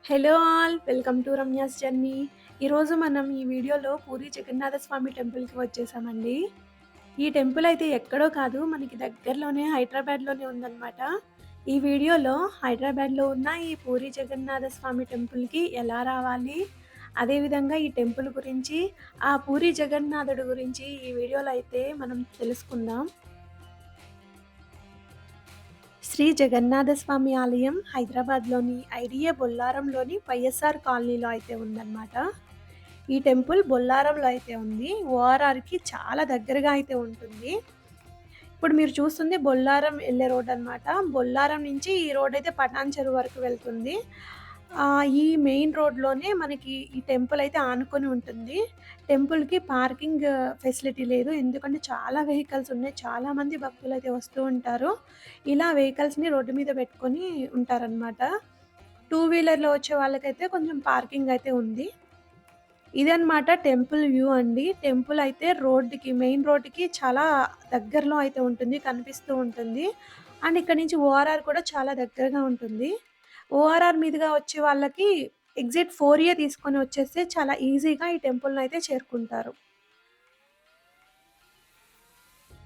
Hello all welcome to Ramya's journey. ఈరోజు మనం ఈ వీడియోలో పూరి జగన్నాథ స్వామి టెంపుల్‌కి వచ్చేసామండి. ఈ టెంపుల్ అయితే ఎక్కడో కాదు మనకి దగ్గరలోనే హైదరాబాద్‌లోనే ఉందన్నమాట. ఈ వీడియోలో హైదరాబాద్‌లో ఉన్న ఈ పూరి జగన్నాథ స్వామి టెంపుల్‌కి ఎలా రావాలి, అదేవిధంగా ఈ టెంపుల్ గురించి, ఆ పూరి జగన్నాథుడు గురించి ఈ వీడియోలో అయితే మనం తెలుసుకుందాం. శ్రీ జగన్నాథస్వామి ఆలయం హైదరాబాద్‌లోని ఐడిఏ బొల్లారంలోని వైఎస్ఆర్ కాలనీలో అయితే ఉందన్నమాట. ఈ టెంపుల్ బొల్లారంలో అయితే ఉంది. ఓఆర్ఆర్‌కి చాలా దగ్గరగా అయితే ఉంటుంది. ఇప్పుడు మీరు చూస్తుంది బొల్లారం ఎళ్ళే రోడ్ అన్నమాట. బొల్లారం నుంచి ఈ రోడ్ అయితే పటాన్ చెరువు వరకు వెళ్తుంది. ఈ మెయిన్ రోడ్‌లోనే మనకి ఈ టెంపుల్ అయితే ఆనుకొని ఉంటుంది. టెంపుల్‌కి పార్కింగ్ ఫెసిలిటీ లేదు. ఎందుకంటే చాలా వెహికల్స్ ఉన్నాయి. చాలామంది భక్తులైతే వస్తూ ఉంటారు. ఇలా వెహికల్స్‌ని రోడ్డు మీద పెట్టుకొని ఉంటారనమాట. టూ వీలర్‌లో వచ్చే వాళ్ళకైతే కొంచెం పార్కింగ్ అయితే ఉంది. ఇదనమాట టెంపుల్ వ్యూ అండి. టెంపుల్ అయితే మెయిన్ రోడ్డుకి చాలా దగ్గరలో అయితే ఉంటుంది. కనిపిస్తూ ఉంటుంది. అండ్ ఇక్కడ నుంచి ఓఆర్ఆర్ కూడా చాలా దగ్గరగా ఉంటుంది. ఓఆర్ఆర్ మీదుగా వచ్చే వాళ్ళకి ఎగ్జిట్ 4ఏ తీసుకొని వచ్చేస్తే చాలా ఈజీగా ఈ టెంపుల్‌నయితే చేరుకుంటారు.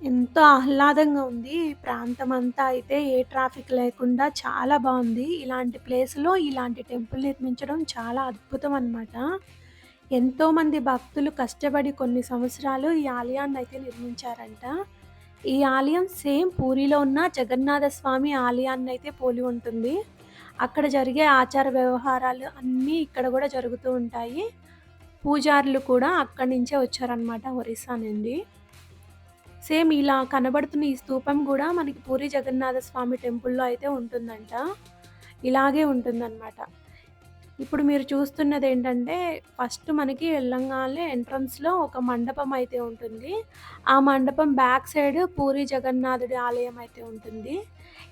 ఎంతో ఆహ్లాదంగా ఉంది. ఈ ప్రాంతమంతా అయితే ఏ ట్రాఫిక్ లేకుండా చాలా బావుంది. ఇలాంటి ప్లేస్‌లో ఇలాంటి టెంపుల్ నిర్మించడం చాలా అద్భుతం అనమాట. ఎంతోమంది భక్తులు కష్టపడి కొన్ని సంవత్సరాలు ఈ ఆలయాన్నయితే నిర్మించారంట. ఈ ఆలయం సేమ్ పూరిలో ఉన్న జగన్నాథ స్వామి ఆలయాన్నయితే పోలి ఉంటుంది. అక్కడ జరిగే ఆచార వ్యవహారాలు అన్నీ ఇక్కడ గూడా జరుగుతూ ఉంటాయి. పూజారులు కూడా అక్కడి నుంచే వచ్చారనమాట ఒరిస్సా నుండి. సేమ్ ఇలా కనబడుతున్న ఈ స్తూపం గూడా మనకి పూరి జగన్నాథ స్వామి టెంపుల్‌లో అయితే ఉంటుందంట. ఇలాగే ఉంటుందనమాట. ఇప్పుడు మీరు చూస్తున్నదేంటంటే, ఫస్ట్ మనకి ఎళ్ళంగానే ఎంట్రన్స్‌లో ఒక మండపం అయితే ఉంటుంది. ఆ మండపం బ్యాక్ సైడ్ పూరి జగన్నాథుడి ఆలయం అయితే ఉంటుంది.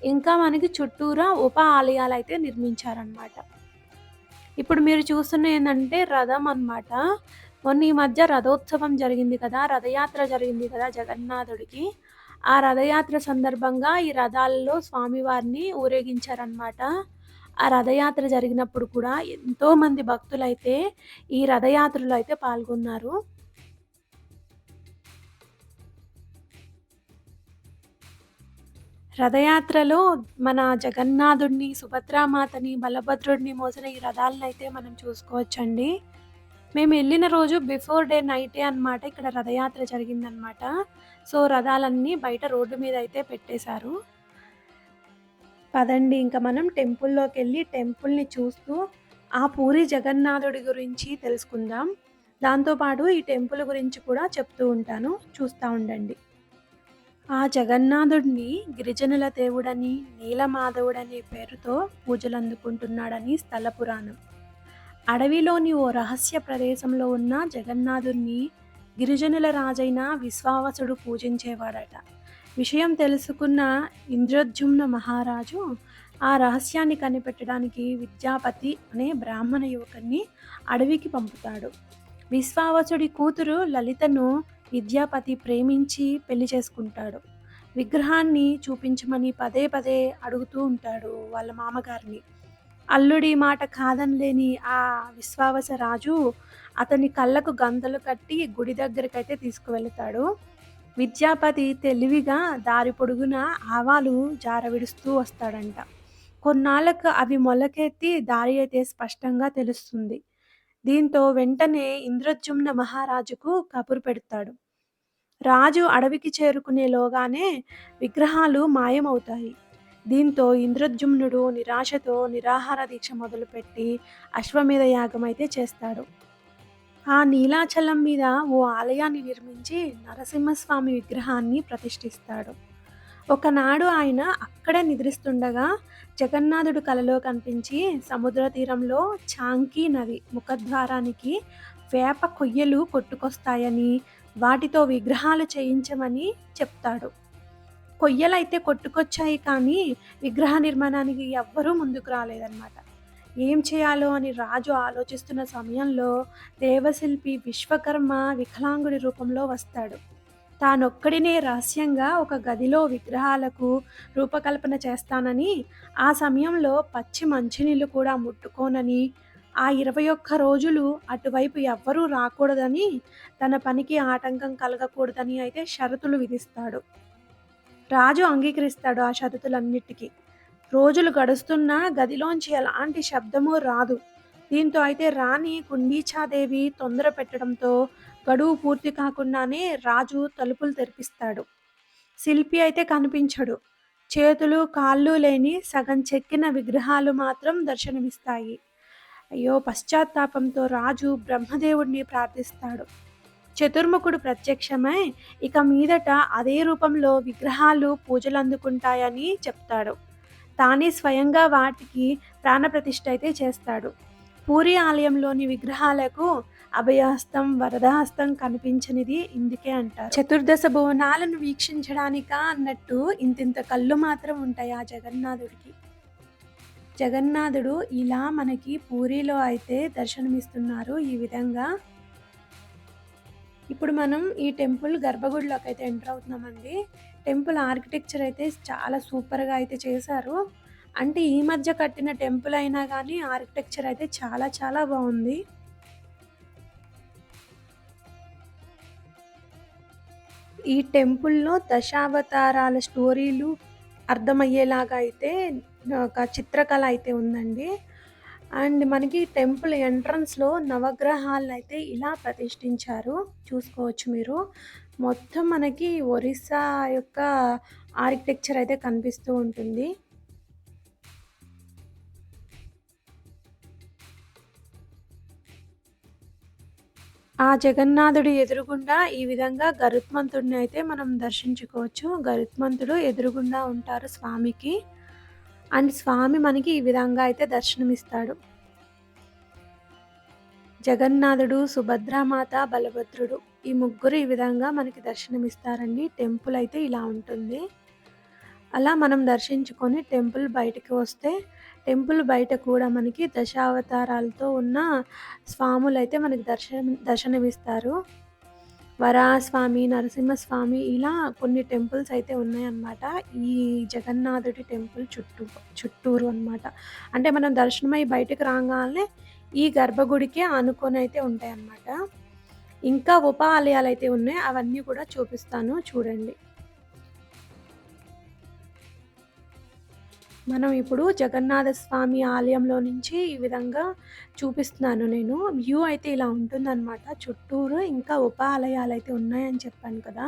ఇంకా మనకి చుట్టూరా ఉప ఆలయాలైతే నిర్మించారనమాట. ఇప్పుడు మీరు చూస్తున్నయేందంటే రథం అనమాట. మొన్న ఈ మధ్య రథోత్సవం జరిగింది కదా! రథయాత్ర జరిగింది కదా! జగన్నాథుడికి. ఆ రథయాత్ర సందర్భంగా ఈ రథాల్లో స్వామివారిని ఊరేగించారనమాట. ఆ రథయాత్ర జరిగినప్పుడు కూడా ఎంతోమంది భక్తులైతే ఈ రథయాత్రలో అయితే పాల్గొన్నారు. రథయాత్రలో మన జగన్నాథుడిని, సుభద్రామాతని, బలభద్రుడిని మోసిన ఈ రథాలనైతే మనం చూసుకోవచ్చండి. మేమెళ్ళిన రోజు బిఫోర్ డే నైటే అనమాట ఇక్కడ రథయాత్ర జరిగిందనమాట. సో, రథాలన్నీ బయట రోడ్డు మీద అయితే పెట్టేశారు. పదండి ఇంక మనం టెంపుల్‌లోకెళ్ళి టెంపుల్‌ని చూస్తూ, ఆ పూరి జగన్నాథుడి గురించి తెలుసుకుందాం. దాంతో పాటు ఈ టెంపుల్ గురించి కూడా చెప్తూ ఉంటాను. చూస్తా ఉండండి. ఆ జగన్నాథుడిని గిరిజనుల దేవుడని, నీలమాధవుడనే పేరుతో పూజలందుకుంటున్నాడని స్థల పురాణం. అడవిలోని ఓ రహస్య ప్రదేశంలో ఉన్న జగన్నాథుడిని గిరిజనుల రాజైన విశ్వావసుడు పూజించేవాడట. విషయం తెలుసుకున్న ఇంద్రద్యుమ్న మహారాజు ఆ రహస్యాన్ని కనిపెట్టడానికి విద్యాపతి అనే బ్రాహ్మణ యువకుడిని అడవికి పంపుతాడు. విశ్వావసుడి కూతురు లలితను విద్యాపతి ప్రేమించి పెళ్లి చేసుకుంటాడు. విగ్రహాన్ని చూపించమని పదే పదే అడుగుతూ ఉంటాడు వాళ్ళ మామగారిని. అల్లుడి మాట కాదనలేని ఆ విశ్వావస రాజు అతని కళ్ళకు గంతలు కట్టి గుడి దగ్గరకైతే తీసుకువెళతాడు. విద్యాపతి తెలివిగా దారి పొడుగునా ఆవాలు జారవిడుస్తూ వస్తాడంట. కొన్నాళ్ళకు అవి మొలకెత్తి దారి అయితే స్పష్టంగా తెలుస్తుంది. దీంతో వెంటనే ఇంద్రద్యుమ్న మహారాజుకు కబురు పెడతాడు. రాజు అడవికి చేరుకునేలోగానే విగ్రహాలు మాయమవుతాయి. దీంతో ఇంద్రద్యుమ్నుడు నిరాశతో నిరాహార దీక్ష మొదలుపెట్టి అశ్వమేధ యాగమైతే చేస్తాడు. ఆ నీలాచలం మీద ఓ ఆలయాన్ని నిర్మించి నరసింహస్వామి విగ్రహాన్ని ప్రతిష్ఠిస్తాడు. ఒకనాడు ఆయన అక్కడే నిద్రిస్తుండగా జగన్నాథుడు కలలో కనిపించి సముద్ర తీరంలో చాంకీ నది ముఖద్వారానికి వేప కొయ్యలు కొట్టుకొస్తాయని, వాటితో విగ్రహాలు చేయించమని చెప్తాడు. కొయ్యలైతే కొట్టుకొచ్చాయి కానీ విగ్రహ నిర్మాణానికి ఎవ్వరూ ముందుకు రాలేదన్నమాట. ఏం చేయాలో అని రాజు ఆలోచిస్తున్న సమయంలో దేవశిల్పి విశ్వకర్మ వికలాంగుడి రూపంలో వస్తాడు. తానొక్కడినే రహస్యంగా ఒక గదిలో విగ్రహాలకు రూపకల్పన చేస్తానని, ఆ సమయంలో పచ్చి మంచినీళ్ళు కూడా ముట్టుకోనని, ఆ 21 రోజులు అటువైపు ఎవ్వరూ రాకూడదని, తన పనికి ఆటంకం కలగకూడదని అయితే షరతులు విధిస్తాడు. రాజు అంగీకరిస్తాడు ఆ షరతులన్నిటికి. రోజులు గడుస్తున్నా గదిలోంచి ఎలాంటి శబ్దమూ రాదు. దీంతో అయితే రాణి కుండీచాదేవి తొందర పెట్టడంతో గడువు పూర్తి కాకుండానే రాజు తలుపులు తెరిపిస్తాడు. శిల్పి అయితే కనిపించడు. చేతులు, కాళ్ళు లేని సగం చెక్కిన విగ్రహాలు మాత్రం దర్శనమిస్తాయి. అయ్యో! పశ్చాత్తాపంతో రాజు బ్రహ్మదేవుడిని ప్రార్థిస్తాడు. చతుర్ముఖుడు ప్రత్యక్షమై ఇక మీదట అదే రూపంలో విగ్రహాలు పూజలందుకుంటాయని చెప్తాడు. తానే స్వయంగా వాటికి ప్రాణప్రతిష్ఠ అయితే చేస్తాడు. పూరి ఆలయంలోని విగ్రహాలకు అభయహస్తం, వరదహస్తం కనిపించనిది ఇందుకే అంటారు. చతుర్దశ భువనాలను వీక్షించడానికా అన్నట్టు ఇంతింత కళ్ళు మాత్రం ఉంటాయి ఆ జగన్నాథుడికి. జగన్నాథుడు ఇలా మనకి పూరిలో అయితే దర్శనమిస్తున్నారు ఈ విధంగా. ఇప్పుడు మనం ఈ టెంపుల్ గర్భగుడిలోకి అయితే ఎంటర్ అవుతున్నామండి. టెంపుల్ ఆర్కిటెక్చర్ అయితే చాలా సూపర్‌గా అయితే చేశారు. అంటే ఈ మధ్య కట్టిన టెంపుల్ అయినా గానీ ఆర్కిటెక్చర్ అయితే చాలా చాలా బావుంది. ఈ టెంపుల్‌లో దశావతారాల స్టోరీలు అర్థమయ్యేలాగా అయితే ఒక చిత్రకళ అయితే ఉందండి. అండ్ మనకి టెంపుల్ ఎంట్రన్స్‌లో నవగ్రహాలనైతే ఇలా ప్రతిష్ఠించారు. చూసుకోవచ్చు మీరు. మొత్తం మనకి ఒరిస్సా యొక్క ఆర్కిటెక్చర్ అయితే కనిపిస్తూ ఉంటుంది. ఆ జగన్నాథుడి ఎదురుగుండా ఈ విధంగా గరుత్మంతుడిని అయితే మనం దర్శించుకోవచ్చు. గరుత్మంతుడు ఎదురుగుండా ఉంటారు స్వామికి. అండ్ స్వామి మనకి ఈ విధంగా అయితే దర్శనమిస్తాడు. జగన్నాథుడు, సుభద్రామాత, బలభద్రుడు ఈ ముగ్గురు ఈ విధంగా మనకి దర్శనమిస్తారండి. టెంపుల్ అయితే ఇలా ఉంటుంది. అలా మనం దర్శించుకొని టెంపుల్ బయటికి వస్తే, టెంపుల్ బయట కూడా మనకి దశావతారాలతో ఉన్న స్వాములైతే మనకి దర్శనమిస్తారు. వరాహస్వామి, నరసింహస్వామి ఇలా కొన్ని టెంపుల్స్ అయితే ఉన్నాయన్నమాట. ఈ జగన్నాథుడి టెంపుల్ చుట్టూరు అన్నమాట. అంటే మనం దర్శనమై బయటకి రాంగాల్నే ఈ గర్భగుడికే ఆనుకొనైతే ఉంటాయన్నమాట. ఇంకా ఉప ఆలయాలైతే ఉన్నాయి. అవన్నీ కూడా చూపిస్తాను చూడండి. మనం ఇప్పుడు జగన్నాథ స్వామి ఆలయంలో నుంచి ఈ విధంగా చూపిస్తున్నాను నేను. వ్యూ అయితే ఇలా ఉంటుందన్నమాట. చుట్టూరు ఇంకా ఉప ఆలయాలైతే ఉన్నాయని చెప్పాను కదా!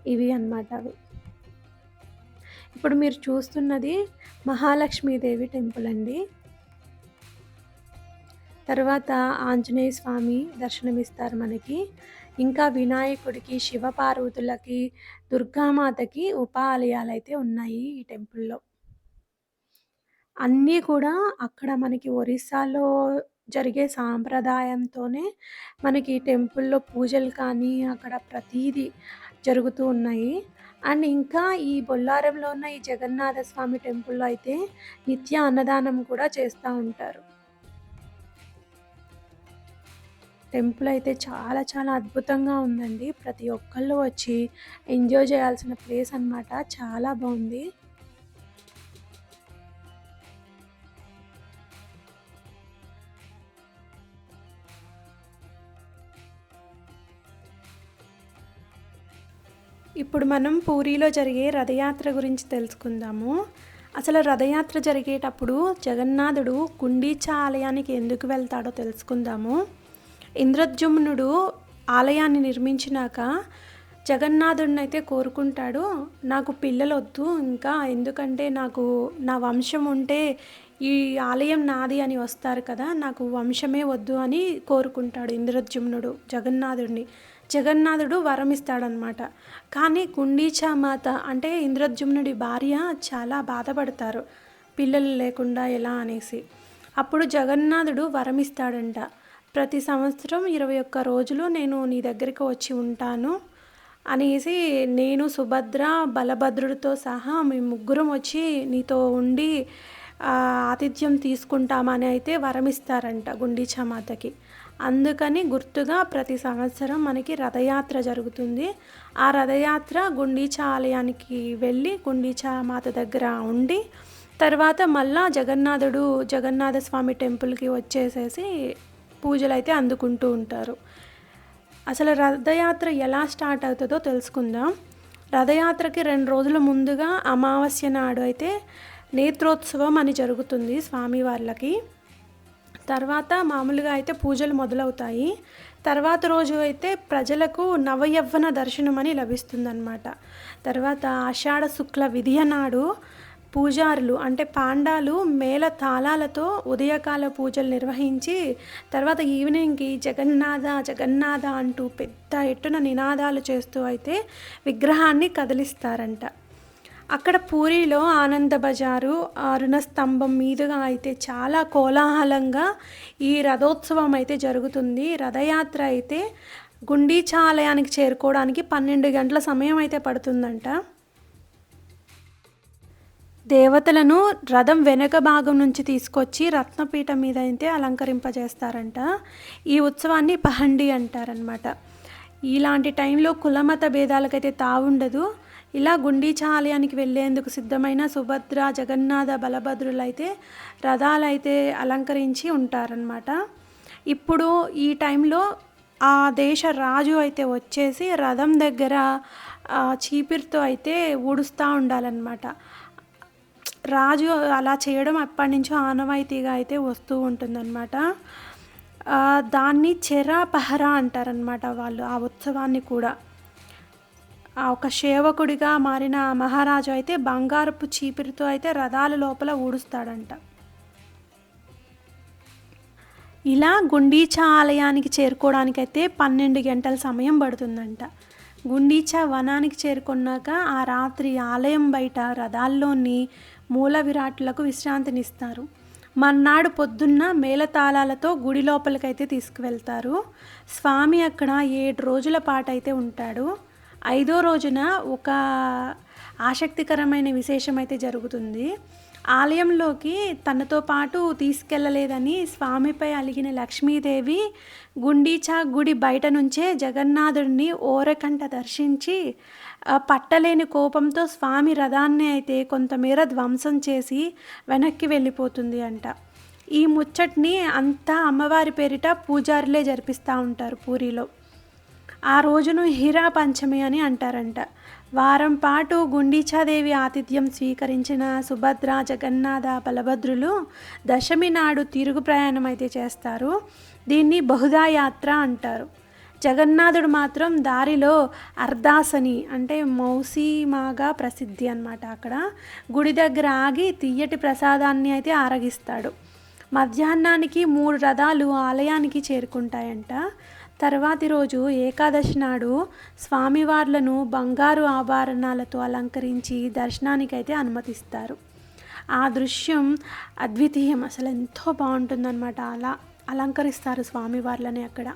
ఇవి అన్నమాట అవి. ఇప్పుడు మీరు చూస్తున్నది మహాలక్ష్మీదేవి టెంపుల్ అండి. తర్వాత ఆంజనేయ స్వామి దర్శనమిస్తారు మనకి. ఇంకా వినాయకుడికి, శివపార్వతులకి, దుర్గామాతకి ఉప ఆలయాలైతే ఉన్నాయి ఈ టెంపుల్‌లో. అన్నీ కూడా అక్కడ మనకి ఒరిస్సాలో జరిగే సాంప్రదాయంతోనే మనకి టెంపుల్‌లో పూజలు కానీ, అక్కడ ప్రతీదీ జరుగుతూ ఉన్నాయి. అండ్ ఇంకా ఈ బొల్లారంలో ఉన్న ఈ జగన్నాథ స్వామి టెంపుల్‌లో అయితే నిత్య అన్నదానం కూడా చేస్తా ఉంటారు. టెంపుల్ అయితే చాలా చాలా అద్భుతంగా ఉందండి. ప్రతి ఒక్కళ్ళు వచ్చి ఎంజాయ్ చేయాల్సిన ప్లేస్ అన్నమాట. చాలా బావుంది. ఇప్పుడు మనం పూరీలో జరిగే రథయాత్ర గురించి తెలుసుకుందాము. అసలు రథయాత్ర జరిగేటప్పుడు జగన్నాథుడు గుండీచా ఆలయానికి ఎందుకు వెళ్తాడో తెలుసుకుందాము. ఇంద్రద్యుమ్నుడు ఆలయాన్ని నిర్మించినాక జగన్నాథుడినైతే కోరుకుంటాడు. నాకు పిల్లలొద్దు ఇంకా, ఎందుకంటే నాకు నా వంశం ఉంటే ఈ ఆలయం నాది అని వస్తారు కదా! నాకు వంశమే వద్దు అని కోరుకుంటాడు ఇంద్రద్యుమ్నుడు జగన్నాథుడిని. జగన్నాథుడు వరమిస్తాడనమాట. కానీ గుండీచా మాత అంటే ఇంద్రద్యుమ్నుడి భార్య చాలా బాధపడతారు. పిల్లలు లేకుండా ఎలా అనేసి. అప్పుడు జగన్నాథుడు వరమిస్తాడంట. ప్రతి సంవత్సరం 21 రోజులు నేను నీ దగ్గరికి వచ్చి ఉంటాను అనేసి, నేను సుభద్ర, బలభద్రుడితో సహా మేము ముగ్గురం వచ్చి నీతో ఉండి ఆతిథ్యం తీసుకుంటామని అయితే వరమిస్తారంట గుండీచా మాతకి. అందుకని గుర్తుగా ప్రతి సంవత్సరం మనకి రథయాత్ర జరుగుతుంది. ఆ రథయాత్ర గుండీచా ఆలయానికి వెళ్ళి గుండీచా మాత దగ్గర ఉండి తర్వాత మళ్ళా జగన్నాథ స్వామి టెంపుల్‌కి వచ్చేసేసి పూజలైతే అందుకుంటూ ఉంటారు. అసలు రథయాత్ర ఎలా స్టార్ట్ అవుతుందో తెలుసుకుందాం. రథయాత్రకి 2 రోజుల ముందుగా అమావాస్య నాడు అయితే నేత్రోత్సవం అని జరుగుతుంది స్వామివార్లకి. తర్వాత మామూలుగా అయితే పూజలు మొదలవుతాయి. తర్వాత రోజు అయితే ప్రజలకు నవయవ్వన దర్శనం అని లభిస్తుందన్నమాట. తర్వాత ఆషాఢ శుక్ల విధియ నాడు పూజారులు అంటే పాండాలు మేళ తాళాలతో ఉదయకాల పూజలు నిర్వహించి తర్వాత ఈవినింగ్‌కి జగన్నాథ జగన్నాథ అంటూ పెద్ద ఎత్తున నినాదాలు చేస్తూ అయితే విగ్రహాన్ని కదిలిస్తారంట. అక్కడ పూరీలో ఆనంద బజారు, రుణస్తంభం మీదుగా అయితే చాలా కోలాహలంగా ఈ రథోత్సవం అయితే జరుగుతుంది. రథయాత్ర అయితే గుండీచా ఆలయానికి చేరుకోవడానికి 12 గంటల సమయం అయితే పడుతుందంట. దేవతలను రథం వెనక భాగం నుంచి తీసుకొచ్చి రత్నపీఠం మీద అయితే అలంకరింపజేస్తారంట. ఈ ఉత్సవాన్ని పహండి అంటారనమాట. ఇలాంటి టైంలో కులమత భేదాలకైతే తావుండదు. ఇలా గుండీచా ఆలయానికి వెళ్ళేందుకు సిద్ధమైన సుభద్ర, జగన్నాథ, బలభద్రులైతే రథాలైతే అలంకరించి ఉంటారనమాట. ఇప్పుడు ఈ టైంలో ఆ దేశ రాజు అయితే వచ్చేసి రథం దగ్గర చీపిరితో అయితే ఊడుస్తూ ఉండాలన్నమాట. రాజు అలా చేయడం ఎప్పటినుంచో ఆనవాయితీగా అయితే వస్తూ ఉంటుందన్నమాట. దాన్ని చెరా పహరా అంటారనమాట వాళ్ళు ఆ ఉత్సవాన్ని కూడా. ఒక సేవకుడిగా మారిన మహారాజు అయితే బంగారపు చీపిరితో అయితే రథాల లోపల ఊడుస్తాడంట. ఇలా గుండీచా ఆలయానికి చేరుకోవడానికైతే 12 గంటల సమయం పడుతుందంట. గుండీచా వనానికి చేరుకున్నాక ఆ రాత్రి ఆలయం బయట రథాల్లోని మూల విరాట్లకు విశ్రాంతినిస్తారు. మర్నాడు పొద్దున్న మేళతాళాలతో గుడి లోపలికైతే తీసుకువెళ్తారు. స్వామి అక్కడ 7 రోజుల పాటైతే ఉంటాడు. 5వ రోజున ఒక ఆసక్తికరమైన విశేషం అయితే జరుగుతుంది. ఆలయంలోకి తనతో పాటు తీసుకెళ్ళలేదని స్వామిపై అలిగిన లక్ష్మీదేవి గుండీచా గుడి బయట నుంచే జగన్నాథుడిని ఓరకంట దర్శించి పట్టలేని కోపంతో స్వామి రథాన్ని అయితే కొంతమేర ధ్వంసం చేసి వెనక్కి వెళ్ళిపోతుంది అంట. ఈ ముచ్చట్ని అంతా అమ్మవారి పేరిట పూజారులే జరిపిస్తూ ఉంటారు పూరిలో. ఆ రోజును హీరా పంచమి అని అంటారంట. వారం పాటు గుండీచాదేవి ఆతిథ్యం స్వీకరించిన సుభద్ర, జగన్నాథ, బలభద్రులు దశమి నాడు తిరుగు ప్రయాణం అయితే చేస్తారు. దీన్ని బహుదా యాత్ర అంటారు. జగన్నాథుడు మాత్రం దారిలో అర్దాసని అంటే మౌసీమాగా ప్రసిద్ధి అన్నమాట. అక్కడ గుడి దగ్గర ఆగి తియ్యటి ప్రసాదాన్ని అయితే ఆరగిస్తాడు. మధ్యాహ్నానికి 3 రథాలు ఆలయానికి చేరుకుంటాయంట. తర్వాతి రోజు ఏకాదశి నాడు స్వామివార్లను బంగారు ఆభరణాలతో అలంకరించి దర్శనానికైతే అనుమతిస్తారు. ఆ దృశ్యం అద్వితీయం, అసలు ఎంతో బాగుంటుందన్నమాట. అలా అలంకరిస్తారు స్వామివార్లని అక్కడ.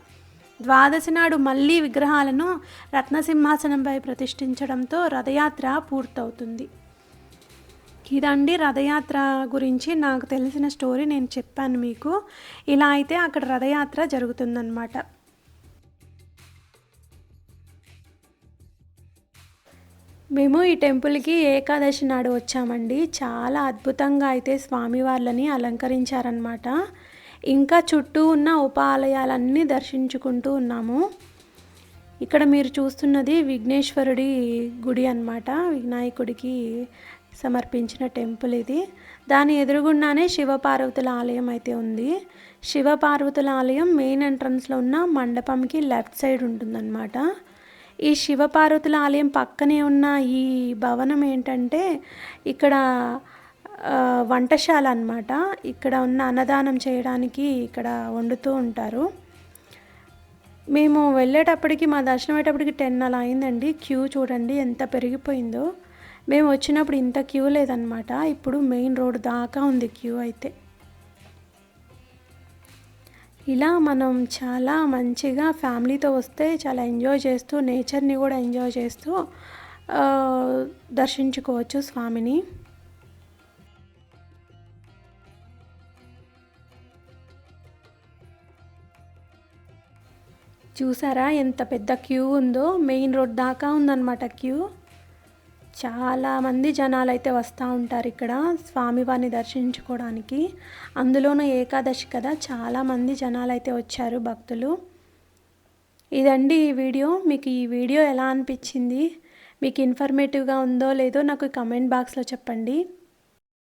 ద్వాదశి నాడు మళ్ళీ విగ్రహాలను రత్నసింహాసనంపై ప్రతిష్ఠించడంతో రథయాత్ర పూర్తవుతుంది. ఇదండి రథయాత్ర గురించి నాకు తెలిసిన స్టోరీ నేను చెప్పాను మీకు. ఇలా అయితే అక్కడ రథయాత్ర జరుగుతుందన్నమాట. మేము ఈ టెంపుల్కి ఏకాదశి నాడు వచ్చామండి. చాలా అద్భుతంగా అయితే స్వామివార్లని అలంకరించారనమాట. ఇంకా చుట్టూ ఉన్న ఉపాలయాలన్నీ దర్శించుకుంటూ ఉన్నాము. ఇక్కడ మీరు చూస్తున్నది విఘ్నేశ్వరుడి గుడి అన్నమాట. వినాయకుడికి సమర్పించిన టెంపుల్ ఇది. దాని ఎదురుగుండానే శివపార్వతుల ఆలయం అయితే ఉంది. శివపార్వతుల ఆలయం మెయిన్ ఎంట్రన్స్లో ఉన్న మండపంకి లెఫ్ట్ సైడ్ ఉంటుందన్నమాట. ఈ శివపార్వతుల ఆలయం పక్కనే ఉన్న ఈ భవనం ఏంటంటే ఇక్కడ వంటశాల అన్నమాట. ఇక్కడ ఉన్న అన్నదానం చేయడానికి ఇక్కడ వండుతూ ఉంటారు. మేము వెళ్ళేటప్పటికి మా దర్శనం అయ్యేటప్పటికి 10 అలా అయిందండి. క్యూ చూడండి ఎంత పెరిగిపోయిందో. మేము వచ్చినప్పుడు ఇంత క్యూ లేదనమాట. ఇప్పుడు మెయిన్ రోడ్ దాకా ఉంది క్యూ అయితే. ఇలా మనం చాలా మంచిగా ఫ్యామిలీతో వస్తే చాలా ఎంజాయ్ చేస్తూ నేచర్ని కూడా ఎంజాయ్ చేస్తూ దర్శించుకోవచ్చు స్వామిని. చూసారా ఎంత పెద్ద క్యూ ఉందో? మెయిన్ రోడ్ దాకా ఉందన్నమాట క్యూ. చాలామంది జనాలైతే వస్తూ ఉంటారు ఇక్కడ స్వామివారిని దర్శించుకోవడానికి. అందులోనూ ఏకాదశి కదా, చాలామంది జనాలైతే వచ్చారు భక్తులు. ఇదండి ఈ వీడియో. మీకు ఈ వీడియో ఎలా అనిపించింది? మీకు ఇన్ఫర్మేటివ్గా ఉందో లేదో నాకు కమెంట్ బాక్స్లో చెప్పండి.